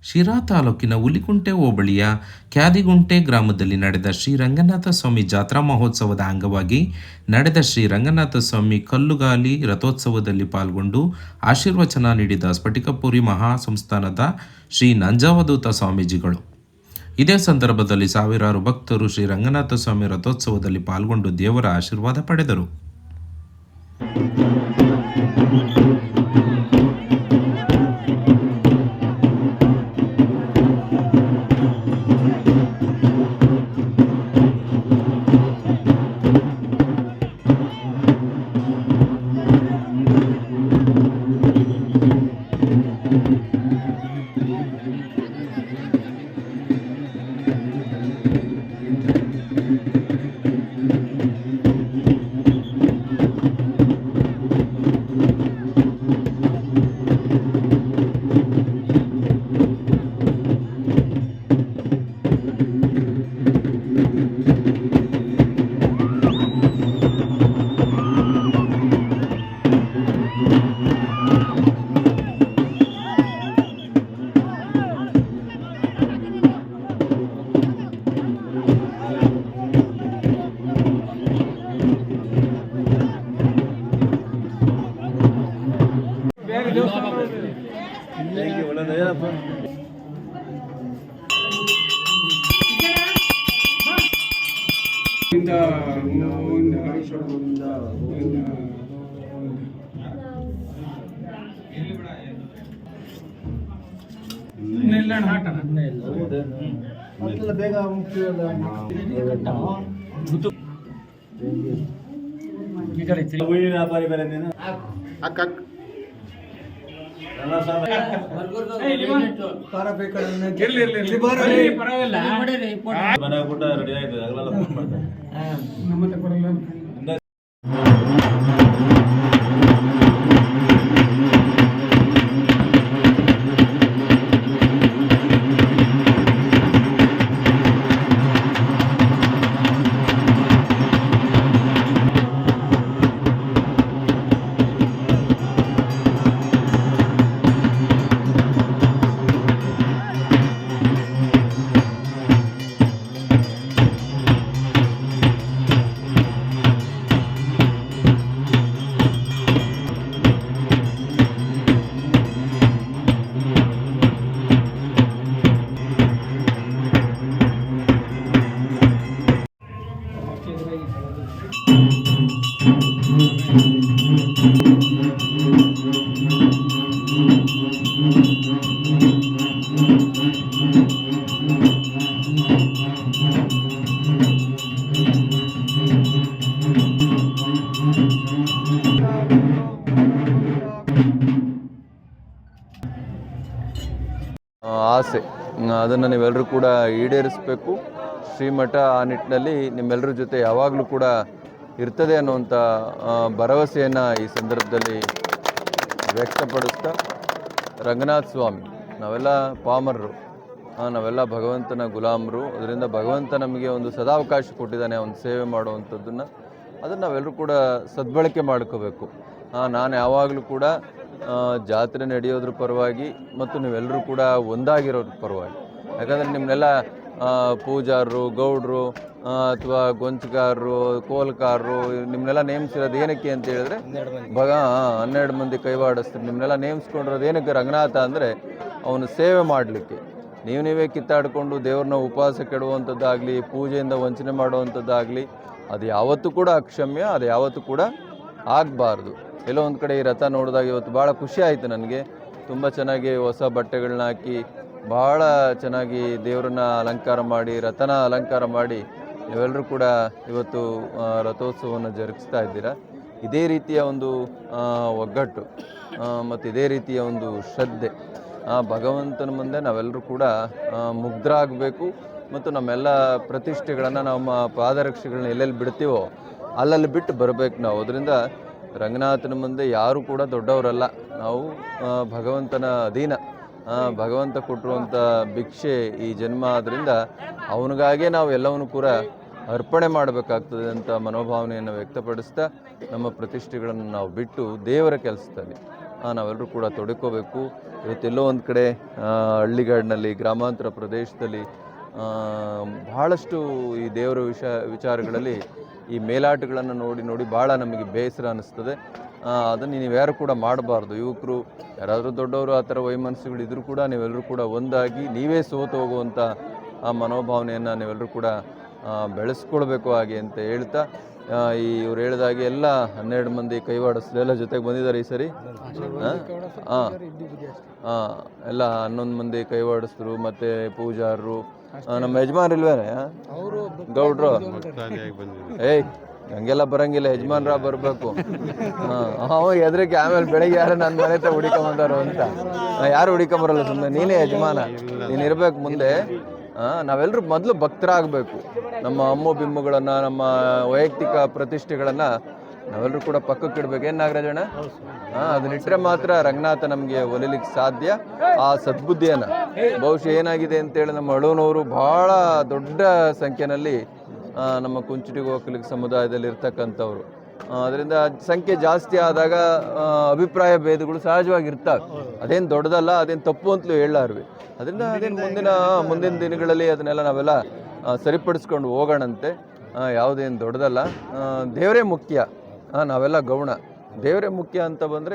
ಶಿರಾ ತಾಲೂಕಿನ ಹುಲಿಕುಂಟೆ ಹೋಬಳಿಯ ಕ್ಯಾದಿಗುಂಟೆ ಗ್ರಾಮದಲ್ಲಿ ನಡೆದ ಶ್ರೀ ರಂಗನಾಥ ಸ್ವಾಮಿ ಜಾತ್ರಾ ಮಹೋತ್ಸವದ ಅಂಗವಾಗಿ ನಡೆದ ಶ್ರೀ ರಂಗನಾಥ ಸ್ವಾಮಿ ಕಲ್ಲುಗಾಲಿ ರಥೋತ್ಸವದಲ್ಲಿ ಪಾಲ್ಗೊಂಡು ಆಶೀರ್ವಚನ ನೀಡಿದ ಸ್ಫಟಿಕಪುರಿ ಮಹಾಸಂಸ್ಥಾನದ ಶ್ರೀ ನಂಜಾವಧೂತ ಸ್ವಾಮೀಜಿಗಳು. ಇದೇ ಸಂದರ್ಭದಲ್ಲಿ ಸಾವಿರಾರು ಭಕ್ತರು ಶ್ರೀ ರಂಗನಾಥ ಸ್ವಾಮಿ ರಥೋತ್ಸವದಲ್ಲಿ ಪಾಲ್ಗೊಂಡು ದೇವರ ಆಶೀರ್ವಾದ ಪಡೆದರು. ಆಸೆ ಅದನ್ನು ನೀವೆಲ್ಲರೂ ಕೂಡ ಈಡೇರಿಸಬೇಕು. ಶ್ರೀಮಠ ಆ ನಿಟ್ಟಿನಲ್ಲಿ ನಿಮ್ಮೆಲ್ಲರ ಜೊತೆ ಯಾವಾಗಲೂ ಕೂಡ ಇರ್ತದೆ ಅನ್ನುವಂಥ ಭರವಸೆಯನ್ನು ಈ ಸಂದರ್ಭದಲ್ಲಿ ವ್ಯಕ್ತಪಡಿಸ್ತಾ, ರಂಗನಾಥ ಸ್ವಾಮಿ ನಾವೆಲ್ಲ ಪಾಮರರು, ನಾವೆಲ್ಲ ಭಗವಂತನ ಗುಲಾಮರು. ಅದರಿಂದ ಭಗವಂತ ನಮಗೆ ಒಂದು ಸದಾವಕಾಶ ಕೊಟ್ಟಿದ್ದಾನೆ ಒಂದು ಸೇವೆ ಮಾಡುವಂಥದ್ದನ್ನು, ಅದನ್ನು ನಾವೆಲ್ಲರೂ ಕೂಡ ಸದ್ಬಳಕೆ ಮಾಡ್ಕೋಬೇಕು. ನಾನು ಯಾವಾಗಲೂ ಕೂಡ ಜಾತ್ರೆ ನಡೆಯೋದ್ರ ಪರವಾಗಿ ಮತ್ತು ನೀವೆಲ್ಲರೂ ಕೂಡ ಒಂದಾಗಿರೋದ್ರ ಪರವಾಗಿ. ಯಾಕಂದರೆ ನಿಮ್ಮನ್ನೆಲ್ಲ ಪೂಜಾರರು, ಗೌಡರು ಅಥವಾ ಗೊಂಚಗಾರರು, ಕೋಲ್ಕಾರರು ನಿಮ್ಮನ್ನೆಲ್ಲ ನೇಮಿಸಿರೋದು ಏನಕ್ಕೆ ಅಂತ ಹೇಳಿದ್ರೆ 12 ಮಂದಿ ಕೈವಾಡಿಸ್ತಾರೆ. ನಿಮ್ಮನ್ನೆಲ್ಲ ನೇಮಿಸ್ಕೊಂಡಿರೋದು ಏನಕ್ಕೆ ರಂಗನಾಥ ಅಂದರೆ ಅವನು ಸೇವೆ ಮಾಡಲಿಕ್ಕೆ. ನೀವೇ ಕಿತ್ತಾಡಿಕೊಂಡು ದೇವ್ರನ್ನ ಉಪವಾಸ ಕೆಡುವಂಥದ್ದಾಗಲಿ, ಪೂಜೆಯಿಂದ ವಂಚನೆ ಮಾಡುವಂಥದ್ದಾಗಲಿ ಅದು ಯಾವತ್ತೂ ಕೂಡ ಅಕ್ಷಮ್ಯ, ಅದು ಯಾವತ್ತೂ ಕೂಡ ಆಗಬಾರ್ದು. ಎಲ್ಲೋ ಒಂದು ಕಡೆ ಈ ರಥ ನೋಡಿದಾಗ ಇವತ್ತು ಭಾಳ ಖುಷಿ ಆಯಿತು ನನಗೆ. ತುಂಬ ಚೆನ್ನಾಗಿ ಹೊಸ ಬಟ್ಟೆಗಳನ್ನ ಹಾಕಿ ಭಾಳ ಚೆನ್ನಾಗಿ ದೇವರನ್ನ ಅಲಂಕಾರ ಮಾಡಿ, ರಥನ ಅಲಂಕಾರ ಮಾಡಿ ನೀವೆಲ್ಲರೂ ಕೂಡ ಇವತ್ತು ರಥೋತ್ಸವವನ್ನು ಜರುಗಿಸ್ತಾ ಇದ್ದೀರಾ. ಇದೇ ರೀತಿಯ ಒಂದು ಒಗ್ಗಟ್ಟು ಮತ್ತು ಇದೇ ರೀತಿಯ ಒಂದು ಶ್ರದ್ಧೆ ಭಗವಂತನ ಮುಂದೆ ನಾವೆಲ್ಲರೂ ಕೂಡ ಮುಗ್ಧರಾಗಬೇಕು. ಮತ್ತು ನಮ್ಮೆಲ್ಲ ಪ್ರತಿಷ್ಠೆಗಳನ್ನು, ನಮ್ಮ ಪಾದರಕ್ಷೆಗಳನ್ನ ಎಲ್ಲೆಲ್ಲಿ ಬಿಡ್ತೀವೋ ಅಲ್ಲಲ್ಲಿ ಬಿಟ್ಟು ಬರಬೇಕು ನಾವು. ಅದರಿಂದ ರಂಗನಾಥನ ಮುಂದೆ ಯಾರೂ ಕೂಡ ದೊಡ್ಡವರಲ್ಲ. ನಾವು ಭಗವಂತನ ಅಧೀನ, ಭಗವಂತ ಕೊಟ್ಟಿರುವಂಥ ಭಿಕ್ಷೆ ಈ ಜನ್ಮ. ಆದ್ದರಿಂದ ಅವನಿಗಾಗೇ ನಾವು ಎಲ್ಲವನ್ನು ಕೂಡ ಅರ್ಪಣೆ ಮಾಡಬೇಕಾಗ್ತದೆ ಅಂತ ಮನೋಭಾವನೆಯನ್ನು ವ್ಯಕ್ತಪಡಿಸ್ತಾ ನಮ್ಮ ಪ್ರತಿಷ್ಠೆಗಳನ್ನು ನಾವು ಬಿಟ್ಟು ದೇವರ ಕೆಲಸದಲ್ಲಿ ನಾವೆಲ್ಲರೂ ಕೂಡ ತೊಡಕೋಬೇಕು. ಇವತ್ತೆಲ್ಲೋ ಒಂದು ಕಡೆ ಹಳ್ಳಿಗಾಡಿನಲ್ಲಿ, ಗ್ರಾಮಾಂತರ ಪ್ರದೇಶದಲ್ಲಿ ಬಹಳಷ್ಟು ಈ ದೇವರ ವಿಚಾರಗಳಲ್ಲಿ ಈ ಮೇಲಾಟಗಳನ್ನು ನೋಡಿ ಭಾಳ ನಮಗೆ ಬೇಸರ ಅನ್ನಿಸ್ತದೆ. ಅದನ್ನು ನೀವ್ಯಾರು ಕೂಡ ಮಾಡಬಾರ್ದು. ಯುವಕರು ಯಾರಾದರೂ ದೊಡ್ಡವರು ಆ ಥರ ವೈಮನಸ್ಸುಗಳಿದ್ರೂ ಕೂಡ ನೀವೆಲ್ಲರೂ ಕೂಡ ಒಂದಾಗಿ ನೀವೇ ಸೋತು ಹೋಗುವಂಥ ಆ ಮನೋಭಾವನೆಯನ್ನು ನೀವೆಲ್ಲರೂ ಕೂಡ ಬೆಳೆಸ್ಕೊಳ್ಬೇಕು ಹಾಗೆ ಅಂತ ಹೇಳ್ತಾ, ಇವ್ರು ಹೇಳಿದಾಗೆ ಎಲ್ಲ 12 ಮಂದಿ ಕೈವಾಡಸ್ರು ಎಲ್ಲ ಜೊತೆಗೆ ಬಂದಿದ್ದಾರೆ ಈ ಸರಿ. ಎಲ್ಲ 11 ಮಂದಿ ಕೈವಾಡಸ್ರು ಮತ್ತು ಪೂಜಾರರು, ನಮ್ಮ ಯಜಮಾನ್ರಿಲ್ವೇನೆ ಗೌಡ್ರು. ಏಯ್ ಹಂಗೆಲ್ಲ ಬರಂಗಿಲ್ಲ, ಯಜಮಾನ್ರ ಬರಬೇಕು. ಎದ್ರಿಗೆ ಆಮೇಲೆ ಬೆಳಗ್ಗೆ ಯಾರು ನನ್ನ ಮನೆ ಹತ್ರ ಹುಡಿಕೊಂಬಂದಾರು ಅಂತ. ಯಾರು ಹುಡಿಕೊಂಬರಲ್ಲ, ಸುಮ್ಮನೆ ನೀನೇ ಯಜಮಾನ, ನೀನು ಇರ್ಬೇಕು ಮುಂದೆ. ನಾವೆಲ್ಲರೂ ಮೊದಲು ಭಕ್ತರಾಗಬೇಕು. ನಮ್ಮ ಅಮ್ಮು ಬಿಮ್ಮುಗಳನ್ನು, ನಮ್ಮ ವೈಯಕ್ತಿಕ ಪ್ರತಿಷ್ಠೆಗಳನ್ನು ನಾವೆಲ್ಲರೂ ಕೂಡ ಪಕ್ಕಕ್ಕೆ ಇಡ್ಬೇಕು. ಏನು ನಾಗರಾಜಣ್ಣ? ಅದನ್ನಿಟ್ಟರೆ ಮಾತ್ರ ರಂಗನಾಥ ನಮಗೆ ಒಲಿಲಿಕ್ಕೆ ಸಾಧ್ಯ. ಆ ಸದ್ಬುದ್ಧಿಯನ್ನು ಬಹುಶಃ ಏನಾಗಿದೆ ಅಂತೇಳಿ ನಮ್ಮ ಅಳುವನವರು ಭಾಳ ದೊಡ್ಡ ಸಂಖ್ಯೆಯಲ್ಲಿ ನಮ್ಮ ಕುಂಚಿಟಿಗ ಒಕ್ಕಲಿಗ ಸಮುದಾಯದಲ್ಲಿ ಇರ್ತಕ್ಕಂಥವ್ರು. ಅದರಿಂದ ಸಂಖ್ಯೆ ಜಾಸ್ತಿ ಆದಾಗ ಅಭಿಪ್ರಾಯ ಭೇದಗಳು ಸಹಜವಾಗಿ ಇರ್ತವೆ. ಅದೇನು ದೊಡ್ಡದಲ್ಲ, ಅದೇನು ತಪ್ಪು ಅಂತಲೂ ಹೇಳಾರ್ವಿ. ಅದರಿಂದ ಅದೇನು ಮುಂದಿನ ದಿನಗಳಲ್ಲಿ ಅದನ್ನೆಲ್ಲ ನಾವೆಲ್ಲ ಸರಿಪಡಿಸ್ಕೊಂಡು ಹೋಗೋಣಂತೆ. ಯಾವುದೇನು ದೊಡ್ಡದಲ್ಲ. ದೇವರೇ ಮುಖ್ಯ, ನಾವೆಲ್ಲ ಗೌಣ. ದೇವರೇ ಮುಖ್ಯ ಅಂತ ಬಂದರೆ